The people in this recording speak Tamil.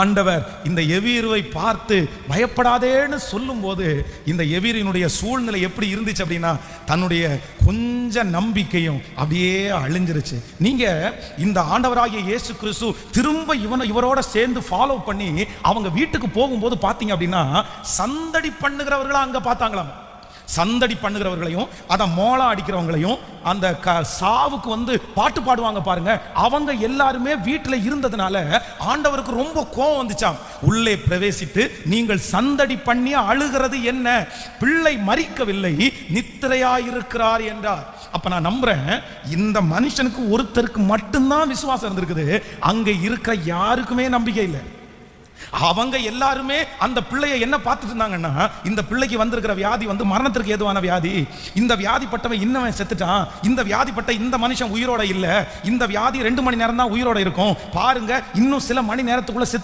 ஆண்டவர் இந்த எவீருவை பார்த்து பயப்படாதேன்னு சொல்லும்போது இந்த எவீரினுடைய சூழ்நிலை எப்படி இருந்துச்சு அப்படின்னா, தன்னுடைய கொஞ்ச நம்பிக்கையும் அப்படியே அழிஞ்சிருச்சு. நீங்க இந்த ஆண்டவராகிய இயேசு கிறிஸ்து திரும்ப இவரோட சேர்ந்து ஃபாலோ பண்ணி அவங்க வீட்டுக்கு போகும்போது பார்த்தீங்க அப்படின்னா, சந்தடி பண்ணுகிறவர்களா அங்க பார்த்தாங்களாம். சந்தடி பண்ணுகிறவர்களையும் அதை மோளம் அடிக்கிறவங்களையும் அந்த சாவுக்கு வந்து பாட்டு பாடுவாங்க பாருங்க, அவங்க எல்லாருமே வீட்டில் இருந்ததுனால ஆண்டவருக்கு ரொம்ப கோபம் வந்துச்சாம். உள்ளே பிரவேசித்து நீங்கள் சந்தடி பண்ணி அழுகிறது என்ன, பிள்ளை மரிக்கவில்லை நித்திரையாயிருக்கிறார் என்றார். அப்ப நான் நம்புறேன் இந்த மனுஷனுக்கு ஒருத்தருக்கு மட்டும்தான் விசுவாசம் இருந்திருக்குது, அங்க இருக்கிற யாருக்குமே நம்பிக்கை இல்லை. அவங்க எல்லாருமே அந்த பிள்ளையை என்ன பார்த்துட்டு இருந்தாங்கன்னா, இந்த பிள்ளைக்கு வந்திருக்கிற வியாதி வந்து மரணத்திற்கு ஏதுவான வியாதி, இந்த வியாதிப்பட்டவன் இன்னவன் செத்துட்டான், இந்த வியாதிப்பட்ட இந்த மனுஷன் உயிரோட இல்ல, இந்த வியாதி 2 மணி நேரம் தான் உயிரோட இருக்கும் பாருங்க, இன்னும் சில மணி நேரத்துக்குள்ள செத்து